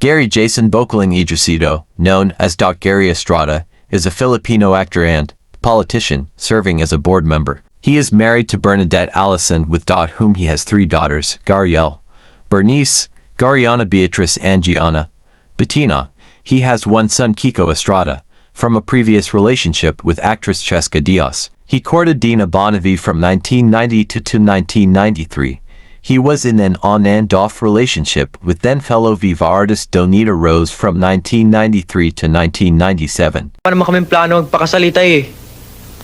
Gary Jason Bocaling Idrisido, known as Doc Gary Estrada, is a Filipino actor and politician serving as a board member. He is married to Bernadette Allison with whom he has 3 daughters, Gariel, Bernice, Gariana Beatrice and Gianna, Bettina. He has 1 son Kiko Estrada, from a previous relationship with actress Cheska Diaz. He courted Dina Bonnevie from 1990 to 1993. He was in an on and off relationship with then fellow Viva artist Donita Rose from 1993 to 1997. Paano naman kaming plano magpakasalita eh.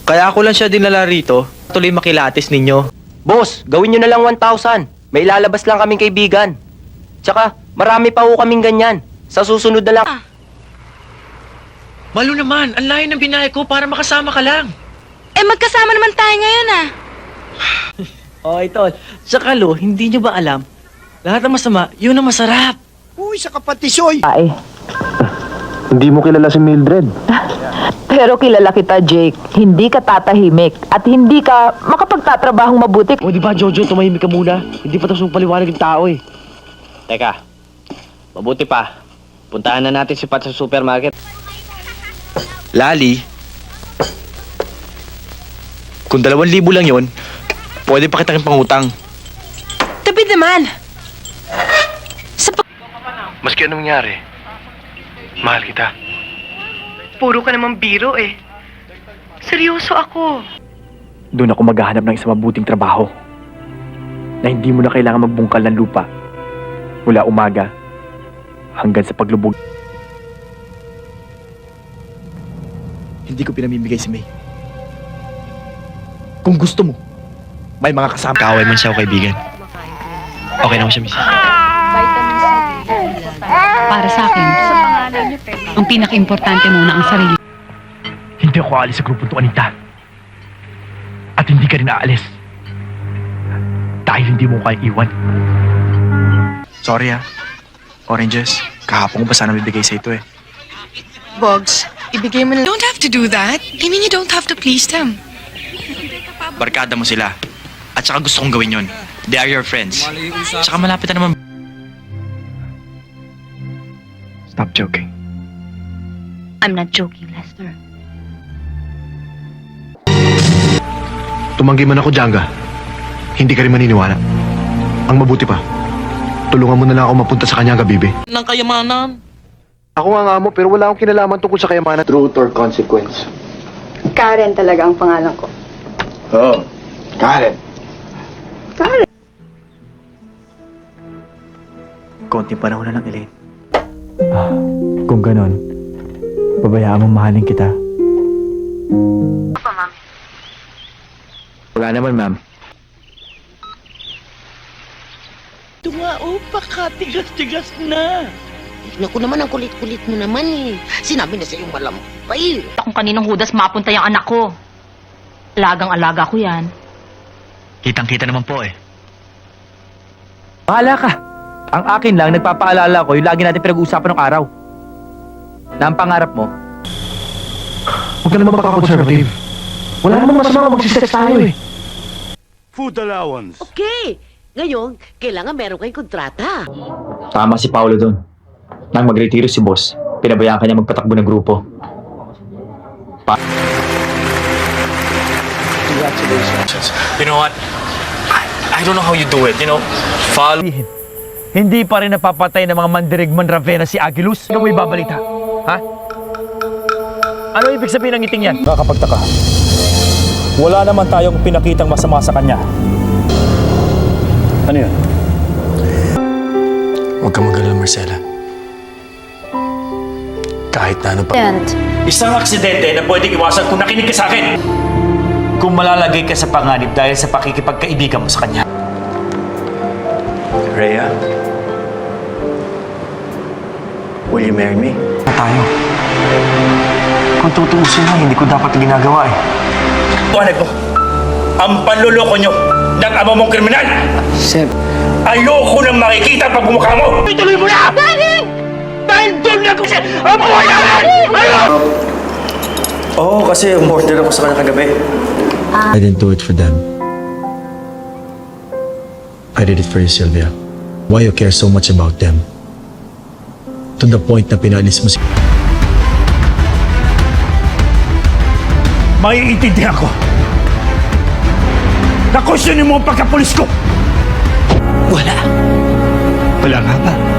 Kaya ako lang siya dinala rito, tuloy makilatis ninyo. Boss, gawin nyo na lang 1,000. May ilalabas lang kaming kaibigan. Tsaka, marami pa ho kaming ganyan. Sa susunod na lang. Malo naman, ang layo ng binayad ko para makasama ka lang. Eh, magkasama naman tayo ngayon ah. Okay, tol. Tsaka lo, hindi nyo ba alam? Lahat ng masama, yun ang masarap. Uy, sa kapatisoy! Ay, Hindi mo kilala si Mildred. pero kilala kita, Jake. Hindi ka tatahimik at hindi ka makapagtatrabahong mabuti. O di ba, Jojo, tumahimik ka muna. Hindi pa tapos paliwanag ng tao eh. Teka, mabuti pa. Puntahan na natin si Pat sa supermarket. Lali, kung 2,000 lang yon, pwede pa kitang pangutang. Tabi naman. Maski anong nangyari, mahal kita. Puro ka naman biro eh. Seryoso ako. Doon ako maghahanap ng isang mabuting trabaho na hindi mo na kailangan magbungkal ng lupa mula umaga hanggang sa paglubog. Hindi ko pinamimigay si May. Kung gusto mo, may mga kasama. Kaaway man siya o kaibigan. Okay na ako siya, miss. Para sa akin, ang pinaka-importante muna ang sarili. Hindi ako aalis sa grupo to, Anita. At hindi ka rin aalis. Dahil hindi mo kaya iwan. Sorry Oranges, kahapon ko ba sana bibigay sa ito eh. Bogs, ibigay mo na. Don't have to do that. I mean, you don't have to please them. Barkada mo sila. At saka gusto kong gawin yon. They are your friends. Tsaka malapit na naman. Stop joking. I'm not joking, Lester. Tumanggi man ako, Janga. Hindi ka rin maniniwala. Ang mabuti pa, tulungan mo na lang ako mapunta sa kanya, Bibi. Nang kayamanan. Ako nga mo, pero wala akong kinalaman tungkol sa kayamanan. Truth or consequence? Karen talaga ang pangalan ko. Oo, Karen. Konting panahon na lang, Elaine. Kung ganon, pabayaan mong mahalin kita. Wala naman, ma'am. Tumao pa ka, tigas-tigas na. Naku naman, ang kulit-kulit mo naman eh. Sinabi na sa iyong malampay. Kung kaninong hudas mapunta yung anak ko. Alagang-alaga ko yan. Kitang-kita naman po eh. Bahala ka. Ang akin lang, nagpapaalala ko yung lagi natin pinag-uusapan ng araw. Na ang pangarap mo, Huwag ka naman makaka-conservative. Wala namang masama magsisex tayo eh. Food allowance. Okay. Ngayon, kailangan meron kayong kontrata. Tama si Paolo doon. Nang magretiro si boss, pinabayaan kanya magpatakbo ng grupo. you know what? I don't know how you do it, you know? Follow. Hindi pa rin napapatay ng mga mandirigman Ravena si Agilus. Ano mo ibabalita? Ha? Ano ibig sabihin ng ngiting yan? Nakakapagtaka. Wala naman tayong pinakitang masama sa kanya. Ano yun? Huwag kang mag-alala, Marcela. Kahit na ano pa. Isang aksidente na pwedeng iwasan kung nakinig ka sa akin. Kung malalagay ka sa panganib dahil sa pakikipagkaibigan mo sa kanya. Rhea, will you marry me? Tayo. Kung tutuusin na, hindi ko dapat ginagawa eh. Tuwanag mo, ang panluloko nyo ng ama mong kriminal! Sir. Ayoko nang makikita pag bumukha mo! Ituloy mo na! Daddy! Dahil doon na kasi ang buhay namin! Oo, kasi umorder ako sa kanya kagabi. I didn't do it for them. I did it for you, Sylvia. Why you care so much about them? to the point na pinalis mo si... Maiintindihan ko. Na-questionin mo ang pagkapulis ko. Wala nga ba?